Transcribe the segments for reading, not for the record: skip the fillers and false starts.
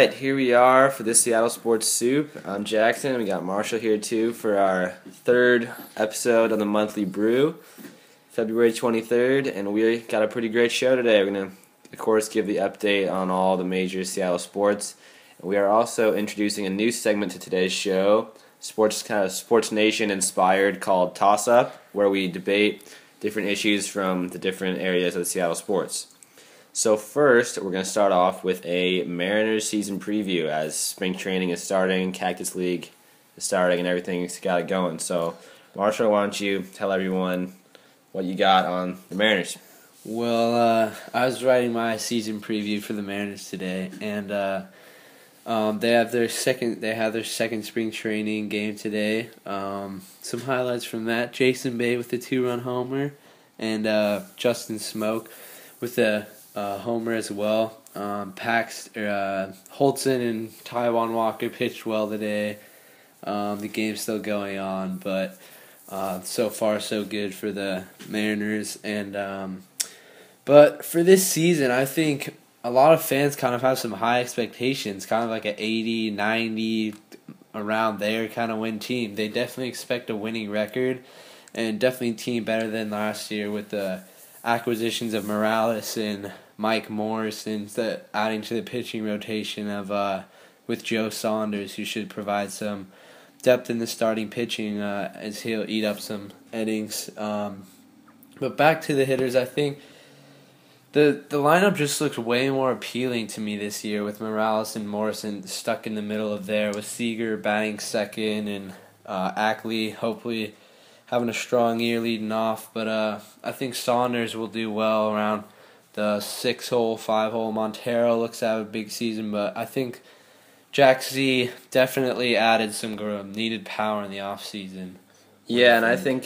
right, here we are for this Seattle Sports Soup. I'm Jackson. We got Marshall here too for our third episode of the Monthly Brew, February 23rd, and we got a pretty great show today. We're going to, of course, give the update on all the major Seattle sports. And we are also introducing a new segment to today's show, Sports Nation inspired, called Toss Up, where we debate different issues from the different areas of the Seattle sports. So first, we're going to start off with a Mariners season preview as spring training is starting, Cactus League is starting, and everything's got it going. So, Marshall, why don't you tell everyone what you got on the Mariners? Well, I was writing my season preview for the Mariners today, and they have their second spring training game today. Some highlights from that: Jason Bay with the 2-run homer, and Justin Smoke with the homer as well. Holton and Taiwan Walker pitched well today. The game's still going on, but so far so good for the Mariners. And but for this season, I think a lot of fans kind of have some high expectations, kind of like an 80, 90, around there kind of win team. They definitely expect a winning record, and definitely a team better than last year with the acquisitions of Morales and Mike Morse, and adding to the pitching rotation of with Joe Saunders, who should provide some depth in the starting pitching as he'll eat up some innings. But back to the hitters, I think the lineup just looks way more appealing to me this year with Morales and Morrison stuck in the middle of there, with Seager batting second and Ackley hopefully having a strong year leading off. But I think Saunders will do well around the 6-hole, 5-hole. Montero looks to have a big season, but I think Jack Z definitely added some needed power in the offseason. Yeah, and I think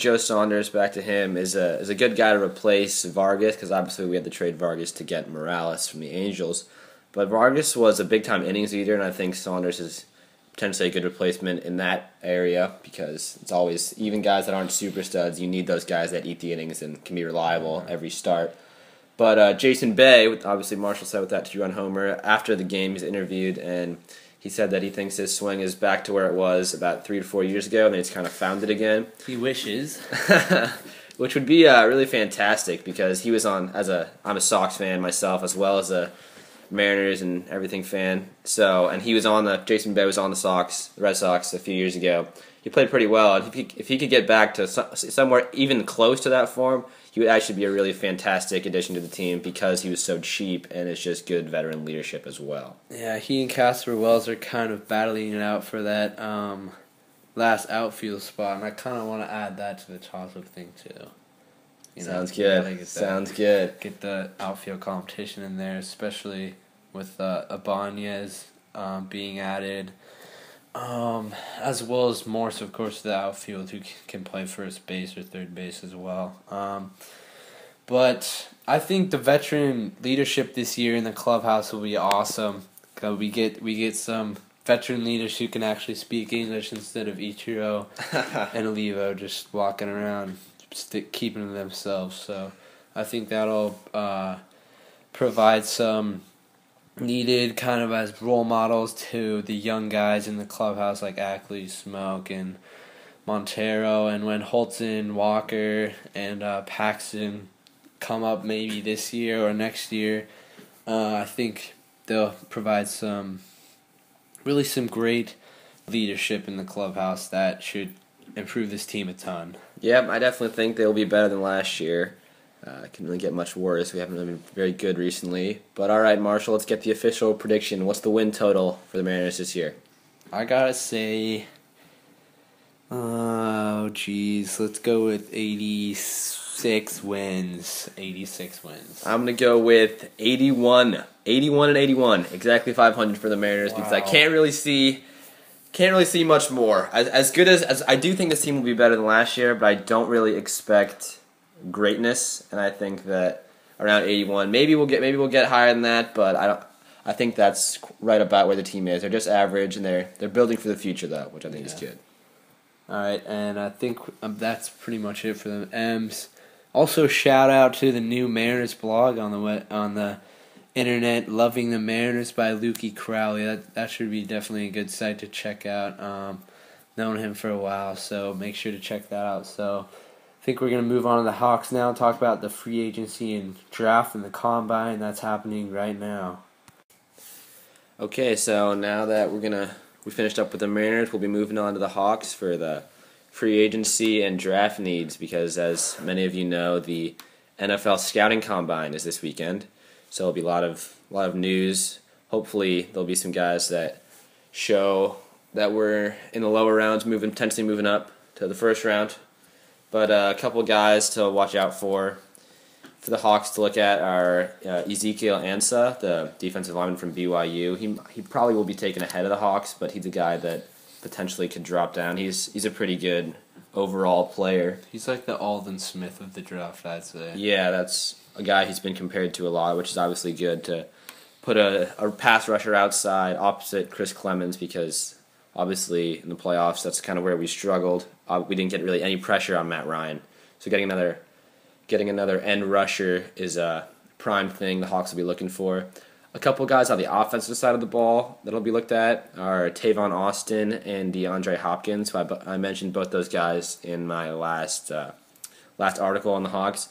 Joe Saunders, back to him, is a good guy to replace Vargas, because obviously we had to trade Vargas to get Morales from the Angels. But Vargas was a big-time innings leader, and I think Saunders is potentially a good replacement in that area, because it's always, even guys that aren't super studs, you need those guys that eat the innings and can be reliable every start. But Jason Bay, obviously Marshall said with that 2-run homer, after the game he's interviewed, and he said that he thinks his swing is back to where it was about 3 to 4 years ago, and he's kind of found it again. He wishes. Which would be really fantastic, because he was I'm a Sox fan myself, as well as a Mariners and everything fan. And Jason Bay was on the Red Sox a few years ago. He played pretty well, and if he could get back to somewhere even close to that form, he would actually be a really fantastic addition to the team, because he was so cheap and it's just good veteran leadership as well. Yeah, he and Casper Wells are kind of battling it out for that last outfield spot, and I kind of want to add that to the toss-up thing too. Sounds good. Sounds good. Get the outfield competition in there, especially with Ibanez being added, as well as Morse, of course, the outfield, who can play first base or third base as well. But I think the veteran leadership this year in the clubhouse will be awesome. We get some veteran leaders who can actually speak English instead of Ichiro and Olivo just walking around keeping to themselves. So I think that'll provide some needed kind of as role models to the young guys in the clubhouse like Ackley, Smoke, and Montero. And when Holton, Walker, and Paxton come up maybe this year or next year, I think they'll provide some great leadership in the clubhouse that should improve this team a ton. Yep, I definitely think they'll be better than last year. It can really get much worse. We haven't really been very good recently. But all right, Marshall, let's get the official prediction. What's the win total for the Mariners this year? I gotta say, let's go with 86 wins. 86 wins. I'm gonna go with 81. 81 and 81. Exactly 500 for the Mariners. Wow. Because I can't really see much more. As good as I do think this team will be better than last year, but I don't really expect greatness, and I think that around 81, maybe we'll get higher than that, but I think that's right about where the team is. They're just average, and they're building for the future though, which I think is good. All right, and I think that's pretty much it for the M's. Also, shout out to the new Mariners blog on the internet, Loving the Mariners by Lukey Crowley. That should be definitely a good site to check out. Known him for a while, so make sure to check that out. So I think we're going to move on to the Hawks now, talk about the free agency and draft and the combine that's happening right now. Okay, so now that we finished up with the Mariners, we'll be moving on to the Hawks for the free agency and draft needs because, as many of you know, the NFL scouting combine is this weekend. So there'll be a lot of news. Hopefully, there'll be some guys that show that we're in the lower rounds, potentially moving up to the first round. But a couple of guys to watch out for the Hawks to look at are Ezekiel Ansah, the defensive lineman from BYU. He probably will be taken ahead of the Hawks, but he's a guy that potentially could drop down. He's a pretty good overall player. He's like the Alden Smith of the draft, I'd say. Yeah, that's a guy he's been compared to a lot, which is obviously good to put a pass rusher outside opposite Chris Clemens because obviously in the playoffs that's kind of where we struggled. We didn't get really any pressure on Matt Ryan. So getting another end rusher is a prime thing the Hawks will be looking for. A couple guys on the offensive side of the ball that'll be looked at are Tavon Austin and DeAndre Hopkins. Who I mentioned both those guys in my last article on the Hawks.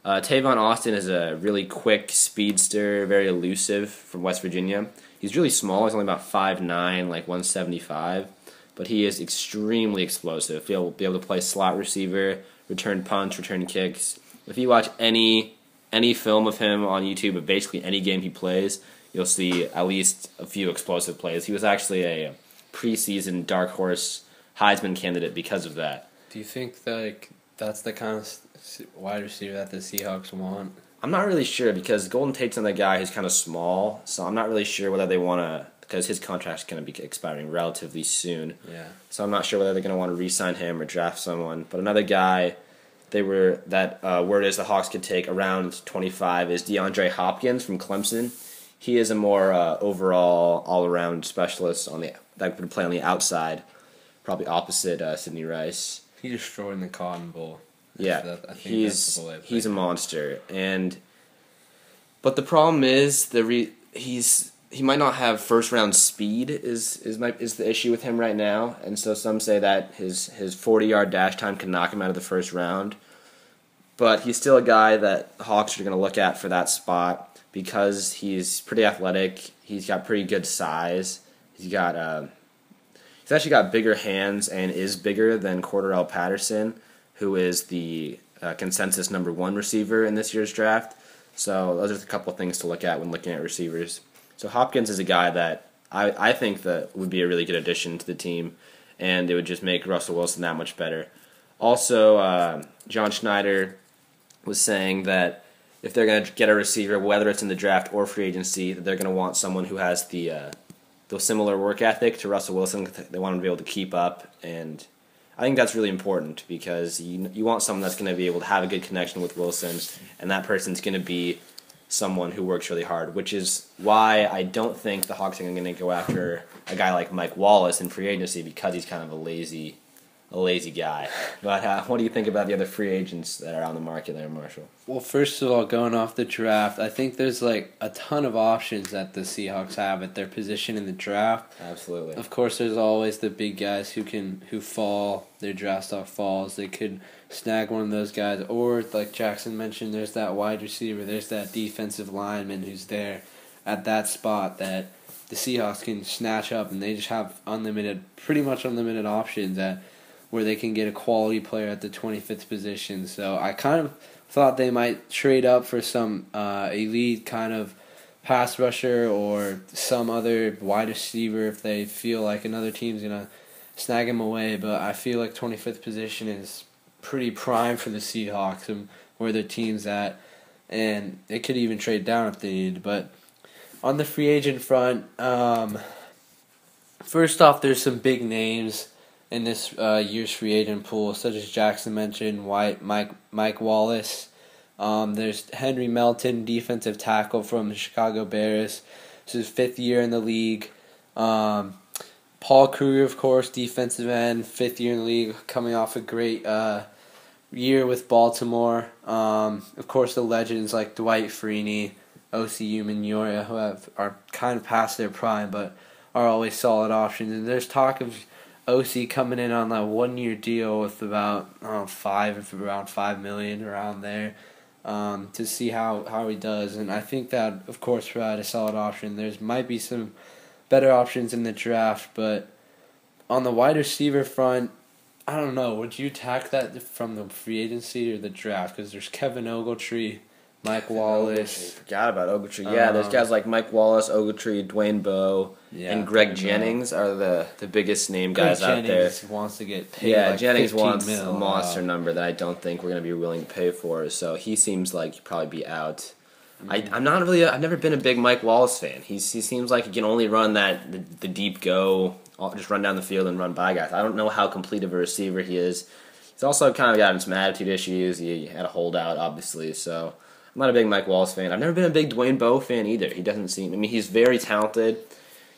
Tavon Austin is a really quick speedster, very elusive from West Virginia. He's really small. He's only about 5'9", like 175, but he is extremely explosive. He'll be able to play slot receiver, return punts, return kicks. If you watch any film of him on YouTube, of basically any game he plays, you'll see at least a few explosive plays. He was actually a preseason dark horse Heisman candidate because of that. Do you think that's the kind of wide receiver that the Seahawks want? I'm not really sure because Golden Tate's another guy who's kind of small, so I'm not really sure whether they want to, because his contract's going to be expiring relatively soon. Yeah. So I'm not sure whether they're going to want to re-sign him or draft someone. But another guy word is the Hawks could take around 25 is DeAndre Hopkins from Clemson. He is a more overall all-around specialist that could play on the outside, probably opposite Sidney Rice. He destroyed in the Cotton Bowl. Yeah, he's a monster, but the problem is he might not have first round speed is the issue with him right now, and so some say that his 40-yard dash time can knock him out of the first round, but he's still a guy that the Hawks are going to look at for that spot because he's pretty athletic. He's got pretty good size. He's actually got bigger hands and is bigger than Cordarrelle Patterson, who is the consensus number 1 receiver in this year's draft. So those are a couple of things to look at when looking at receivers. So Hopkins is a guy that I think that would be a really good addition to the team, and it would just make Russell Wilson that much better. Also, John Schneider was saying that if they're going to get a receiver, whether it's in the draft or free agency, that they're going to want someone who has the similar work ethic to Russell Wilson. They want him to be able to keep up, and I think that's really important because you want someone that's going to be able to have a good connection with Wilson, and that person's going to be someone who works really hard, which is why I don't think the Hawks are going to go after a guy like Mike Wallace in free agency because he's kind of a lazy guy. But what do you think about the other free agents that are on the market there, Marshall? Well, first of all, going off the draft, I think there's like a ton of options that the Seahawks have at their position in the draft. Absolutely. Of course, there's always the big guys who fall. Their draft stock falls. They could snag one of those guys, or like Jackson mentioned, there's that wide receiver. There's that defensive lineman who's there at that spot that the Seahawks can snatch up, and they just have pretty much unlimited options where they can get a quality player at the 25th position. So I kind of thought they might trade up for some elite kind of pass rusher or some other wide receiver if they feel like another team's going to snag him away. But I feel like 25th position is pretty prime for the Seahawks and where their team's at. And they could even trade down if they need. But on the free agent front, first off, there's some big names in this year's free agent pool, such as Jackson mentioned, Mike Wallace. There's Henry Melton, defensive tackle from the Chicago Bears. This is his 5th year in the league. Paul Kruger, of course, defensive end, 5th year in the league, coming off a great year with Baltimore. Of course, the legends like Dwight Freeney, OCU, Mignoria, who are kind of past their prime, but are always solid options. And there's talk of OC coming in on that 1-year deal with about around $5 million around there, to see how he does. And I think that, of course, provide a solid option. There's might be some better options in the draft, but on the wide receiver front, I don't know. Would you attack that from the free agency or the draft? Because there's Kevin Ogletree, Mike Wallace. Forgot about Ogletree. Yeah, there's guys like Mike Wallace, Ogletree, Dwayne Bowe, and Greg Jennings are the biggest name guys out there. Jennings wants to get paid. Yeah, like Jennings wants $15 a monster number that I don't think we're going to be willing to pay for. So he seems like he'd probably be out. I'm not really. I've never been a big Mike Wallace fan. He seems like he can only run the deep go, just run down the field and run by guys. I don't know how complete of a receiver he is. He's also kind of gotten some attitude issues. He had a holdout, obviously. So I'm not a big Mike Wallace fan. I've never been a big Dwayne Bowe fan either. He doesn't seem. I mean, he's very talented.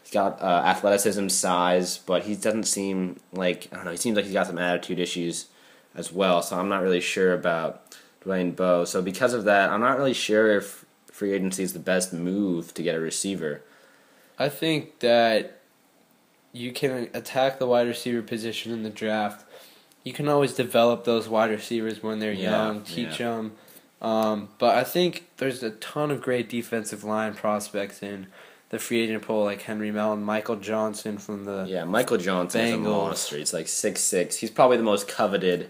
He's got athleticism, size, but he doesn't seem like, I don't know. He seems like he's got some attitude issues as well. So I'm not really sure about Dwayne Bowe. So because of that, I'm not really sure if free agency is the best move to get a receiver. I think that you can attack the wide receiver position in the draft. You can always develop those wide receivers when they're young, teach them. But I think there's a ton of great defensive line prospects in the free agent pool, like Henry Melton, Michael Johnson from the Michael Johnson is a monster. He's like 6'6". He's probably the most coveted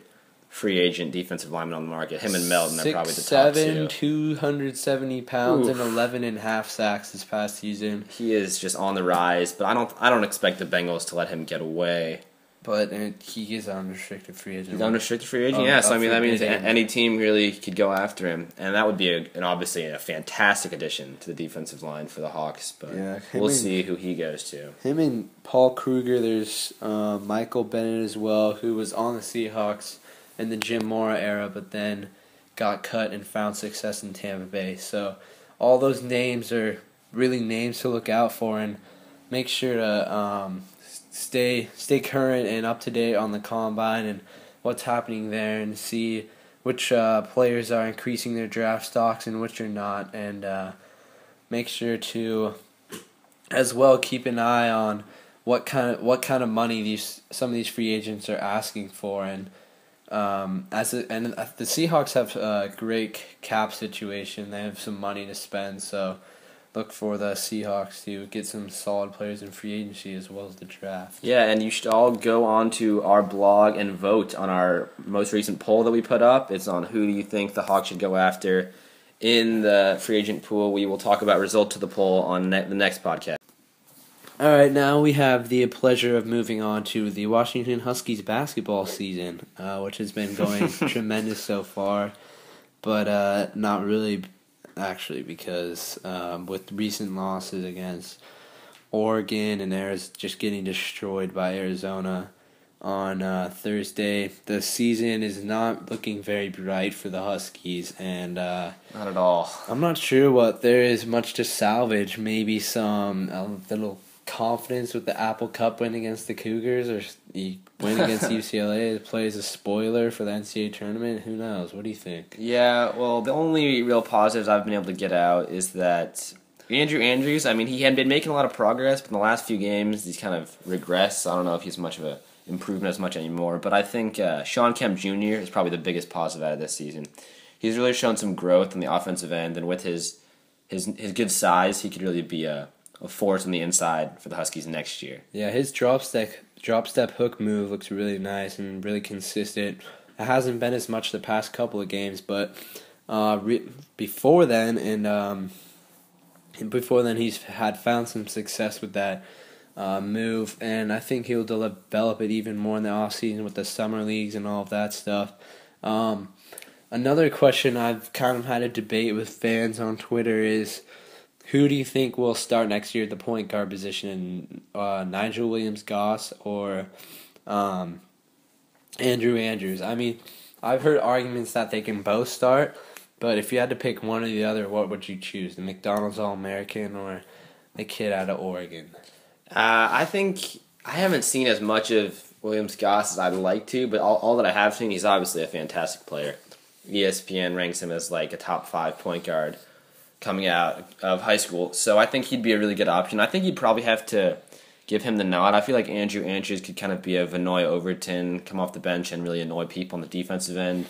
free agent defensive lineman on the market. Him and Melton are probably the top 2. 270 pounds, and 11.5 sacks this past season. He is just on the rise, but I don't expect the Bengals to let him get away. But he is an unrestricted free agent. He's an unrestricted free agent, yeah. So I mean, that means any team really could go after him, and that would be obviously a fantastic addition to the defensive line for the Hawks. But we'll see who he goes to. Him and Paul Kruger. There's Michael Bennett as well, who was on the Seahawks in the Jim Mora era, but then got cut and found success in Tampa Bay. So all those names are really names to look out for, and make sure to stay current and up to date on the combine and what's happening there, and see which players are increasing their draft stocks and which are not, and make sure to as well keep an eye on what kind of money some of these free agents are asking for. And the Seahawks have a great cap situation. They have some money to spend, so look for the Seahawks to get some solid players in free agency as well as the draft. Yeah, and you should all go on to our blog and vote on our most recent poll that we put up. It's on who do you think the Hawks should go after in the free agent pool. We will talk about results of the poll on the next podcast. All right, now we have the pleasure of moving on to the Washington Huskies basketball season, which has been going tremendous so far, but not really, actually, because with recent losses against Oregon and Arizona just getting destroyed by Arizona on Thursday, the season is not looking very bright for the Huskies, and not at all. I'm not sure what there is much to salvage. Maybe some little confidence with the Apple Cup win against the Cougars, or you win against UCLA to play as a spoiler for the NCAA tournament. Who knows? What do you think? Yeah, well, the only real positives I've been able to get out is that Andrew Andrews, I mean, he had been making a lot of progress, but in the last few games, he's kind of regressed. I don't know if he's much of a improvement as much anymore, but I think Sean Kemp Jr. is probably the biggest positive out of this season. He's really shown some growth on the offensive end, and with his good size, he could really be a force on the inside for the Huskies next year. Yeah, his drop step hook move looks really nice and really consistent. It hasn't been as much the past couple of games, but before then he's found some success with that move, and I think he'll develop it even more in the offseason with the summer leagues and all of that stuff. Another question I've kind of had a debate with fans on Twitter is, who do you think will start next year at the point guard position? Nigel Williams-Goss or Andrew Andrews? I mean, I've heard arguments that they can both start, but if you had to pick one or the other, what would you choose? The McDonald's All-American or the kid out of Oregon? I think I haven't seen as much of Williams-Goss as I'd like to, but all that I have seen, he's obviously a fantastic player. ESPN ranks him as like a top 5 point guard. coming out of high school. So I think he'd be a really good option. I think you'd probably have to give him the nod. I feel like Andrew Andrews could kind of be a Vanoy Overton, come off the bench and really annoy people on the defensive end,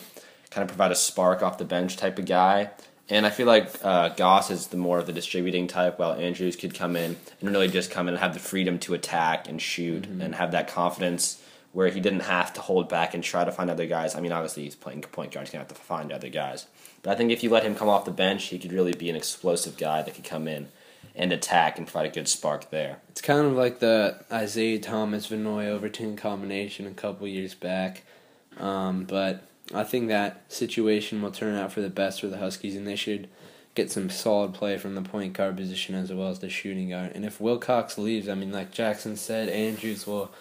kind of provide a spark off the bench type of guy. And I feel like Goss is the more of the distributing type, while Andrews could come in and really just come in and have the freedom to attack and shoot and have that confidence where he didn't have to hold back and try to find other guys. I mean, obviously he's playing point guard, he's going to have to find other guys. But I think if you let him come off the bench, he could really be an explosive guy that could come in and attack and provide a good spark there. It's kind of like the Isaiah Thomas Vanoy Overton combination a couple years back. But I think that situation will turn out for the best for the Huskies, and they should get some solid play from the point guard position as well as the shooting guard. And if Wilcox leaves, I mean, like Jackson said, Andrews will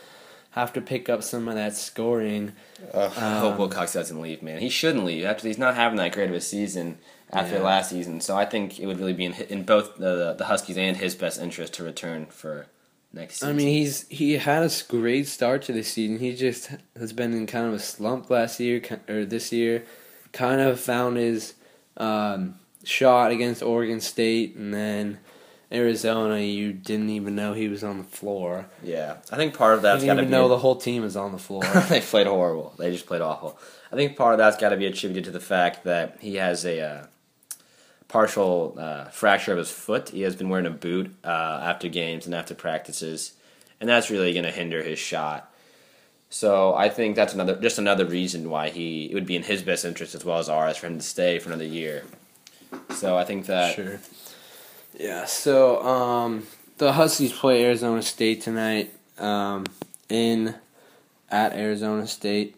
have to pick up some of that scoring. I hope Wilcox doesn't leave, man. He shouldn't leave. Actually, he's not having that great of a season after last season. So I think it would really be in both the Huskies and his best interest to return for next season. I mean, he had a great start to the season. He just has been in kind of a slump this year. Kind of found his shot against Oregon State, and then Arizona, you didn't even know he was on the floor. Yeah, I think part of that's got to be... didn't even know the whole team was on the floor. They played horrible. They just played awful. I think part of that's got to be attributed to the fact that he has a partial fracture of his foot. He has been wearing a boot after games and after practices, and that's really going to hinder his shot. So I think that's another reason why it would be in his best interest as well as ours for him to stay for another year. So I think that... Sure. Yeah, so the Huskies play Arizona State tonight at Arizona State.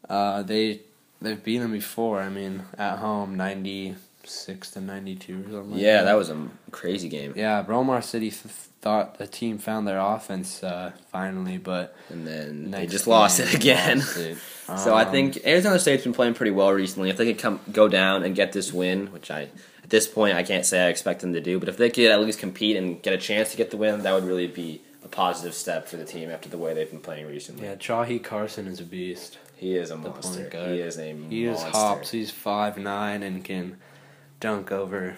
They've beaten them before. I mean, at home, 96-92 or something like that. Yeah, that was a crazy game. Yeah, Bromar City thought the team found their offense finally, but... And then they just lost it again. So I think Arizona State's been playing pretty well recently. If they could go down and get this win, which at this point I can't say I expect them to do, but if they could at least compete and get a chance to get the win, that would really be a positive step for the team after the way they've been playing recently. Yeah, Chahi Carson is a beast. He is a monster. He is a monster. He just hops. He's 5'9" and can dunk over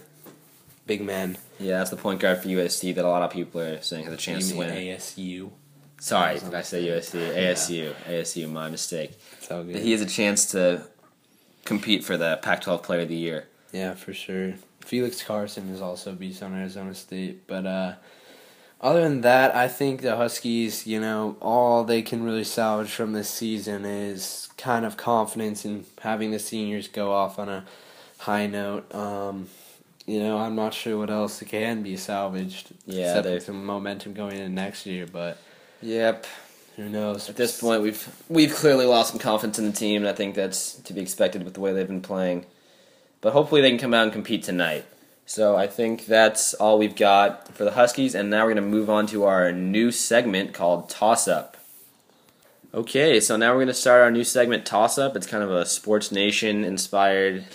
big men. Yeah, that's the point guard for USC that a lot of people are saying has a chance to win. ASU. Sorry, did I say USC? ASU. ASU, my mistake. It's all good. He has a chance to compete for the Pac-12 Player of the Year. Yeah, for sure. Felix Carson is also a beast on Arizona State. But other than that, I think the Huskies, all they can really salvage from this season is kind of confidence in having the seniors go off on a high note. I'm not sure what else can be salvaged except some momentum going into next year, but yep. Who knows? At this point, we've clearly lost some confidence in the team, and I think that's to be expected with the way they've been playing. But hopefully they can come out and compete tonight. So I think that's all we've got for the Huskies, and now we're going to move on to our new segment called Toss Up. Okay, so now we're going to start our new segment, Toss Up. It's kind of a Sports Nation-inspired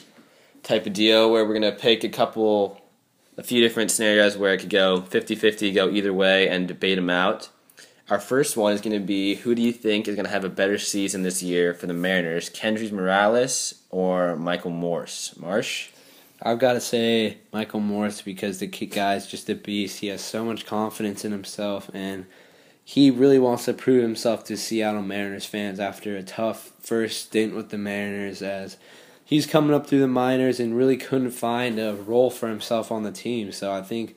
type of deal where we're going to pick a few different scenarios where it could go 50-50, go either way, and debate them out. Our first one is going to be, who do you think is going to have a better season this year for the Mariners, Kendrys Morales or Michael Morse? Marsh? I've got to say Michael Morse because the guy's just a beast. He has so much confidence in himself, and he really wants to prove himself to Seattle Mariners fans after a tough first stint with the Mariners, as he's coming up through the minors and really couldn't find a role for himself on the team. So I think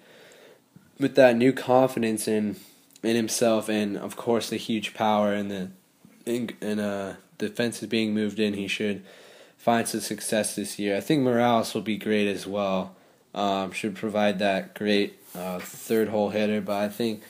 with that new confidence in himself, and of course the huge power and the defenses being moved in, he should find some success this year. I think Morales will be great as well. Should provide that great third hole hitter, but I think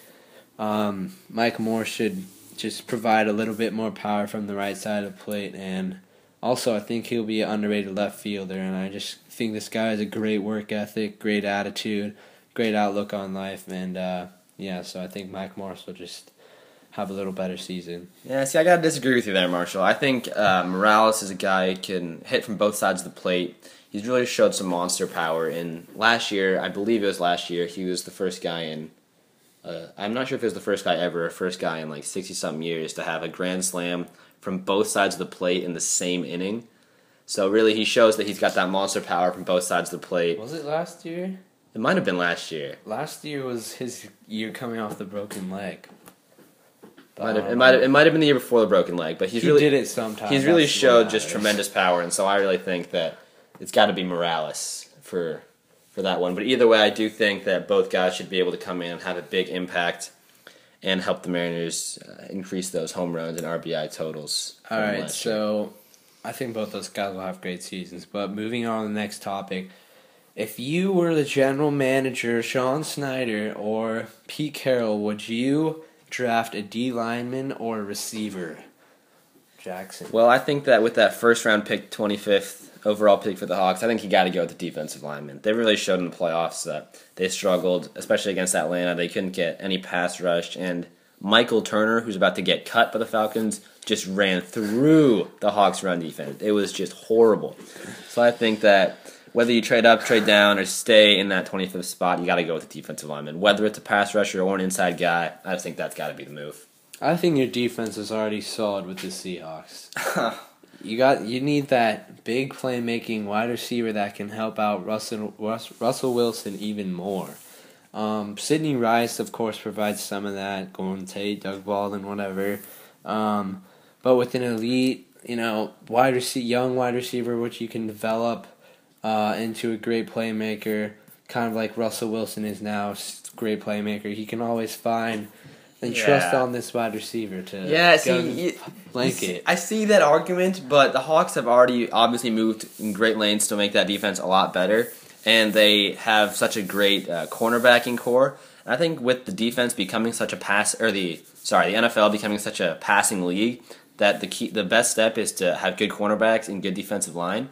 Mike Moore should just provide a little bit more power from the right side of the plate, and also I think he'll be an underrated left fielder, and I just think this guy has a great work ethic, great attitude, great outlook on life, and so I think Mike Morse will just have a little better season. Yeah, see, I got to disagree with you there, Marshall. I think Morales is a guy who can hit from both sides of the plate. He's really showed some monster power. And last year, I believe it was last year, he was the first guy in, I'm not sure if it was the first guy ever, or first guy in like 60-something years to have a grand slam from both sides of the plate in the same inning. So really, he shows that he's got that monster power from both sides of the plate. Was it last year? It might have been last year. Last year was his year coming off the broken leg. It might have been the year before the broken leg, but he did it sometime. He's really showed just tremendous power, and so I really think that it's got to be Morales for that one. But either way, I do think that both guys should be able to come in and have a big impact and help the Mariners increase those home runs and RBI totals. All right, so I think both those guys will have great seasons. But moving on to the next topic, if you were the general manager, Sean Snyder or Pete Carroll, would you draft a D lineman or a receiver? Jackson. Well, I think that with that first round pick, 25th overall pick for the Hawks, I think you got to go with the defensive lineman. They really showed in the playoffs that they struggled, especially against Atlanta. They couldn't get any pass rush, and Michael Turner, who's about to get cut by the Falcons, just ran through the Hawks' run defense. It was just horrible. So I think that whether you trade up, trade down, or stay in that 25th spot, you got to go with the defensive lineman. Whether it's a pass rusher or an inside guy, I think that's got to be the move. I think your defense is already solid with the Seahawks. You need that big playmaking wide receiver that can help out Russell Wilson even more. Sidney Rice, of course, provides some of that. Golden Tate, Doug Baldwin, whatever. But with an elite, young wide receiver, which you can develop into a great playmaker, kind of like Russell Wilson is now, great playmaker. He can always find and trust on this wide receiver to blanket. I see that argument, but the Hawks have already obviously moved in great lengths to make that defense a lot better, and they have such a great cornerbacking core. And I think with the defense becoming such a the NFL becoming such a passing league, that the best step is to have good cornerbacks and good defensive line.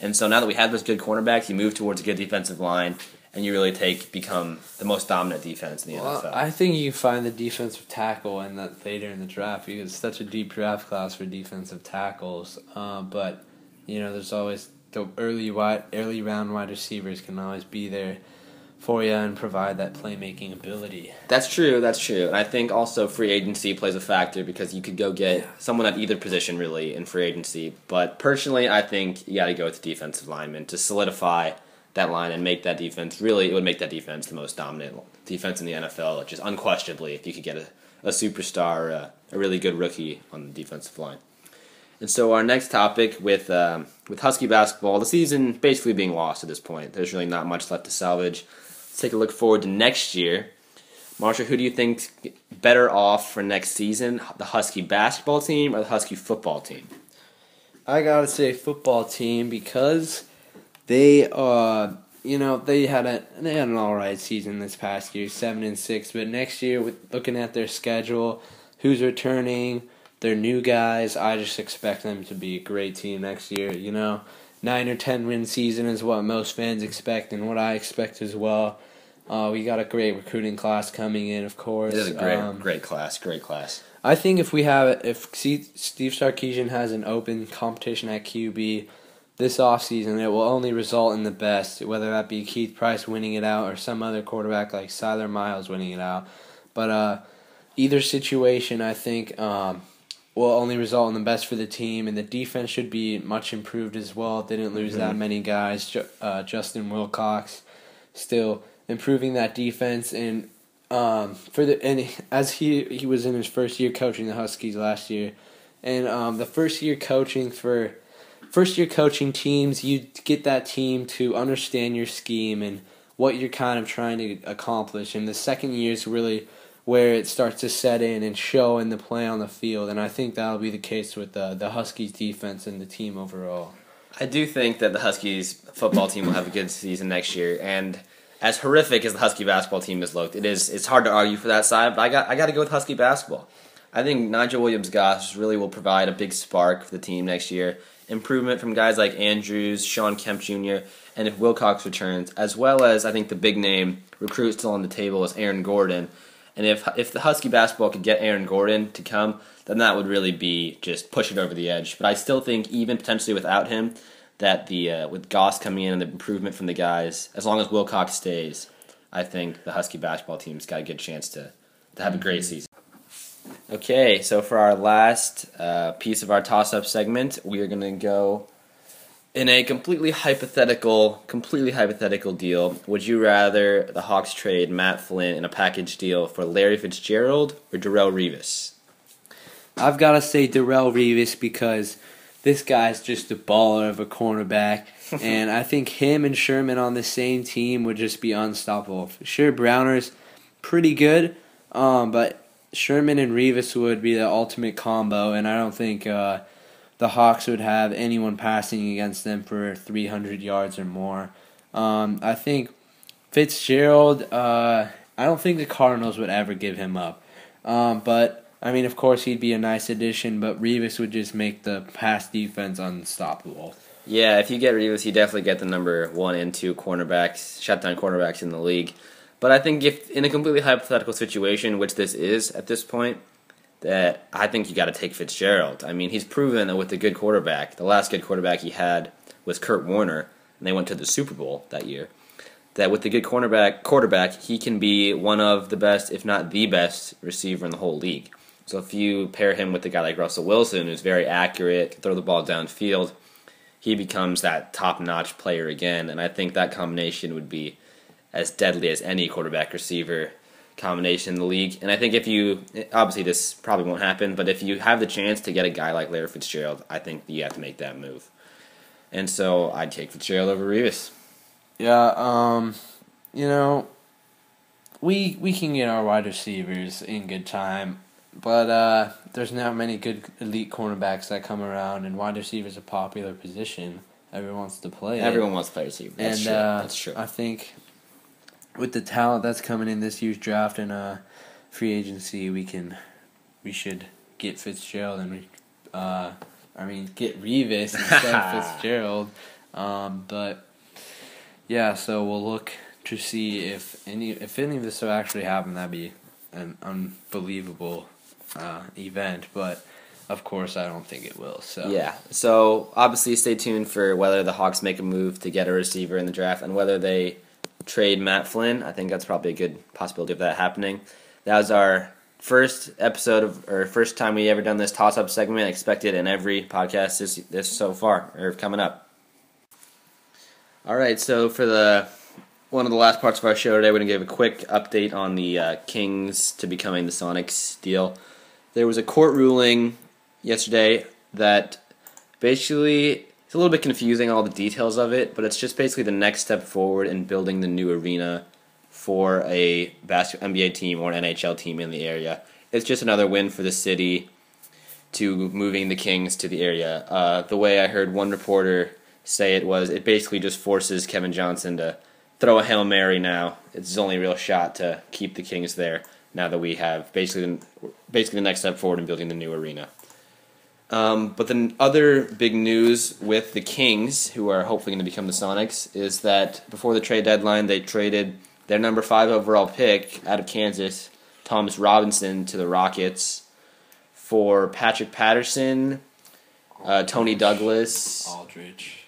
And so now that we have those good cornerbacks, you move towards a good defensive line, and you really become the most dominant defense in the NFL. I think you find the defensive tackle and that later in the draft because it's such a deep draft class for defensive tackles. But there's always the early round wide receivers can always be there for you and provide that playmaking ability. That's true. And I think also free agency plays a factor because you could go get someone at either position really in free agency. But personally, I think you got to go with the defensive lineman to solidify that line and make that defense it would make that defense the most dominant defense in the NFL, just unquestionably if you could get a superstar or a really good rookie on the defensive line. And so our next topic with Husky basketball, the season basically being lost at this point. There's really not much left to salvage. Let's take a look forward to next year. Marshall, who do you think better off for next season, the Husky basketball team or the Husky football team? I gotta say football team because they had an alright season this past year, 7-6. But next year, with looking at their schedule, who's returning, their new guys, I just expect them to be a great team next year. 9 or 10 win season is what most fans expect, and what I expect as well. We got a great recruiting class coming in, of course. It is a great class. I think if Steve Sarkisian has an open competition at QB this offseason, it will only result in the best, whether that be Keith Price winning it out or some other quarterback like Siler Miles winning it out. But either situation, I think, will only result in the best for the team, and the defense should be much improved as well. Didn't lose that many guys. Justin Wilcox still improving that defense, and as he was in his first year coaching the Huskies last year, and the first year coaching teams, you get that team to understand your scheme and what you're kind of trying to accomplish. And the second year is really where it starts to set in and show in the play on the field. And I think that'll be the case with the Huskies defense and the team overall. I do think that the Huskies football team will have a good season next year. And as horrific as the Husky basketball team has looked, it's hard to argue for that side. But I got to go with Husky basketball. I think Nigel Williams-Goss really will provide a big spark for the team next year. Improvement from guys like Andrews, Sean Kemp Jr., and if Wilcox returns, as well as I think the big name recruit still on the table is Aaron Gordon. And if the Husky basketball could get Aaron Gordon to come, then that would really be just push it over the edge. But I still think even potentially without him, that with Goss coming in and the improvement from the guys, as long as Wilcox stays, I think the Husky basketball team's got a good chance to have a great season. Okay, so for our last piece of our toss-up segment, we are going to go In a completely hypothetical deal, would you rather the Hawks trade Matt Flynn in a package deal for Larry Fitzgerald or Darrelle Revis? I've got to say Darrelle Revis because this guy's just a baller of a cornerback, and I think him and Sherman on the same team would just be unstoppable. Sure, Browner's pretty good, but Sherman and Revis would be the ultimate combo, and I don't think the Hawks would have anyone passing against them for 300 yards or more. I think Fitzgerald, I don't think the Cardinals would ever give him up. But, I mean, of course, he'd be a nice addition, but Revis would just make the pass defense unstoppable. Yeah, if you get Revis, you definitely get the number 1 and 2 cornerbacks, shutdown cornerbacks in the league. But I think if in a completely hypothetical situation, which this is at this point, that I think you got to take Fitzgerald. I mean, he's proven that with a good quarterback, the last good quarterback he had was Kurt Warner, and they went to the Super Bowl that year. That with the good quarterback, he can be one of the best, if not the best, receiver in the whole league. So if you pair him with a guy like Russell Wilson, who's very accurate, can throw the ball downfield, he becomes that top-notch player again. And I think that combination would be as deadly as any quarterback-receiver combination in the league. And I think if you, obviously this probably won't happen, but if you have the chance to get a guy like Larry Fitzgerald, I think you have to make that move. And so I'd take Fitzgerald over Revis. Yeah, we can get our wide receivers in good time, but there's not many good elite cornerbacks that come around, and wide receiver is a popular position. Everyone wants to play it. Everyone wants to play receiver. That's true. I think with the talent that's coming in this year's draft and free agency, we should get Fitzgerald and get Revis instead of Fitzgerald. But yeah, so we'll look to see if any of this will actually happen. That'd be an unbelievable event, but of course I don't think it will. So yeah, so obviously stay tuned for whether the Hawks make a move to get a receiver in the draft and whether they trade Matt Flynn. I think that's probably a good possibility of that happening. That was our first time we ever done this toss-up segment. Expected in every podcast this so far, or coming up. All right, so for one of the last parts of our show today, we're going to give a quick update on the Kings to becoming the Sonics deal. There was a court ruling yesterday that basically, it's a little bit confusing, all the details of it, but it's just basically the next step forward in building the new arena for a NBA team or an NHL team in the area. It's just another win for the city to moving the Kings to the area. The way I heard one reporter say it basically just forces Kevin Johnson to throw a Hail Mary now. It's his only real shot to keep the Kings there now that we have basically the next step forward in building the new arena. But the other big news with the Kings, who are hopefully going to become the Sonics, is that before the trade deadline, they traded their number 5 overall pick out of Kansas, Thomas Robinson, to the Rockets for Patrick Patterson, Tony Douglas,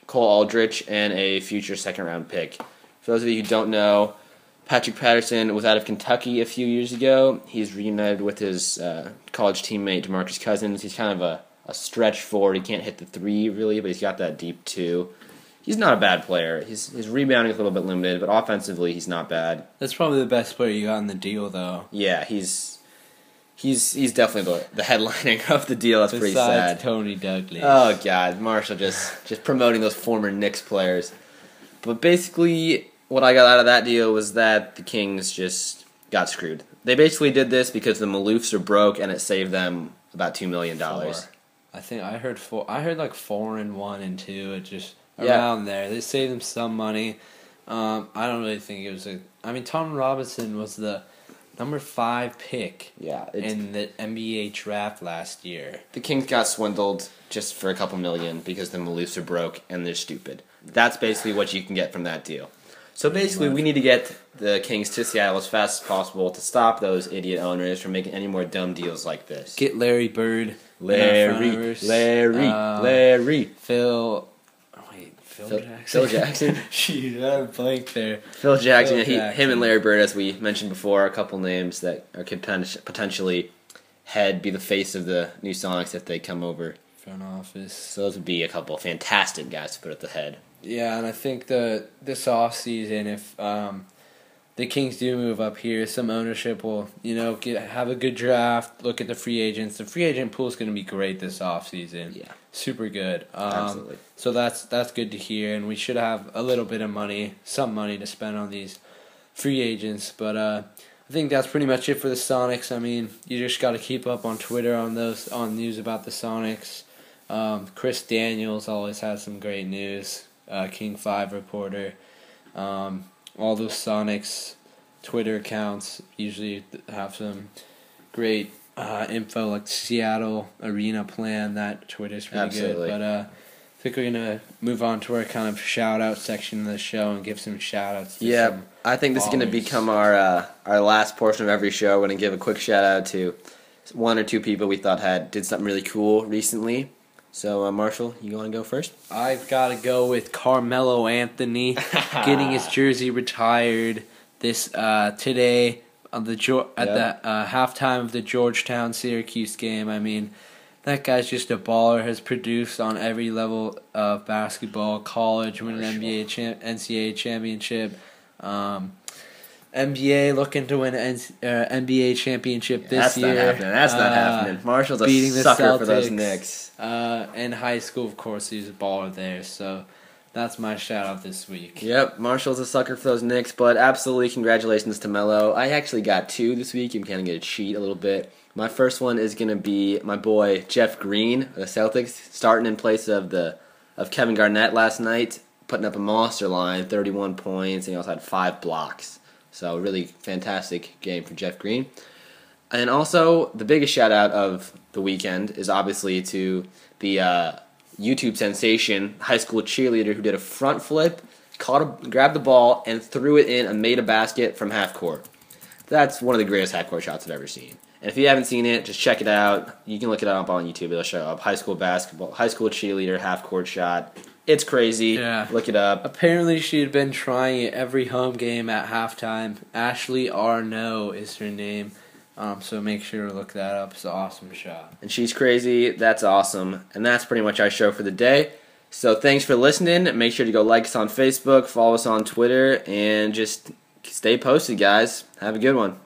Cole Aldrich, and a future second-round pick. For those of you who don't know, Patrick Patterson was out of Kentucky a few years ago. He's reunited with his college teammate DeMarcus Cousins. He's kind of a stretch forward. He can't hit the 3 really, but he's got that deep 2. He's not a bad player. His rebounding is a little bit limited, but offensively he's not bad. That's probably the best player you got in the deal, though. Yeah, he's definitely the headlining of the deal. That's pretty sad. Besides Tony Douglas. Oh God, Marshall just promoting those former Knicks players. But basically, what I got out of that deal was that the Kings just got screwed. They basically did this because the Maloofs are broke, and it saved them about $2 million. I think I heard 4. I heard like 4 and 1 and 2. It just around there. They saved them some money. I don't really think it was Tom Robinson was the number 5 pick in the NBA draft last year. The Kings got swindled just for a couple million because the Maloofs are broke and they're stupid. That's basically what you can get from that deal. So basically, we need to get the Kings to Seattle as fast as possible to stop those idiot owners from making any more dumb deals like this. Get Larry Bird. Larry. Phil Jackson. Shoot, I have a blank there. Phil Jackson. Him and Larry Bird, as we mentioned before, are a couple names that could potentially be the face of the new Sonics if they come over. front office. So those would be a couple fantastic guys to put at the head. Yeah, and I think this offseason, if the Kings do move up here, some ownership will, have a good draft, look at the free agents. The free agent pool is going to be great this offseason. Yeah. Super good. Absolutely. So that's good to hear, and we should have a little bit of money, some money to spend on these free agents. But I think that's pretty much it for the Sonics. I mean, you just got to keep up on Twitter on news about the Sonics. Chris Daniels always has some great news. King 5 reporter. All those Sonics Twitter accounts usually have some great info, like Seattle arena plan. That Twitter's pretty Absolutely. good. But I think we're going to move on to our kind of shout-out section of the show and give some shout-outs to Yeah, I think this is going to become our last portion of every show. We're going to give a quick shout-out to one or two people we thought did something really cool recently. So, Marshall, you want to go first? I've got to go with Carmelo Anthony getting his jersey retired today at the halftime of the Georgetown-Syracuse game. I mean, that guy's just a baller. Has produced on every level of basketball, college, winning an NCAA championship. NBA looking to win an NBA championship this year. That's not happening. Marshall's a sucker for those Knicks. In high school, of course, he was a baller there. So that's my shout-out this week. Yep, Marshall's a sucker for those Knicks, but absolutely congratulations to Melo. I actually got two this week. You can kind of get a cheat a little bit. My first one is going to be my boy Jeff Green of the Celtics, starting in place of Kevin Garnett last night, putting up a monster line, 31 points, and he also had 5 blocks. So really fantastic game for Jeff Green. And also, the biggest shout-out of the weekend is obviously to the YouTube sensation high school cheerleader who did a front flip, grabbed the ball, and threw it in and made a basket from half court. That's one of the greatest half court shots I've ever seen. And if you haven't seen it, just check it out. You can look it up on YouTube. It'll show up. High school basketball, high school cheerleader half court shot. It's crazy. Yeah. Look it up. Apparently, she had been trying it every home game at halftime. Ashley Arnaud is her name. So make sure to look that up. It's an awesome shot. And she's crazy. That's awesome. And that's pretty much our show for the day. So thanks for listening. Make sure to go like us on Facebook, follow us on Twitter, and just stay posted, guys. Have a good one.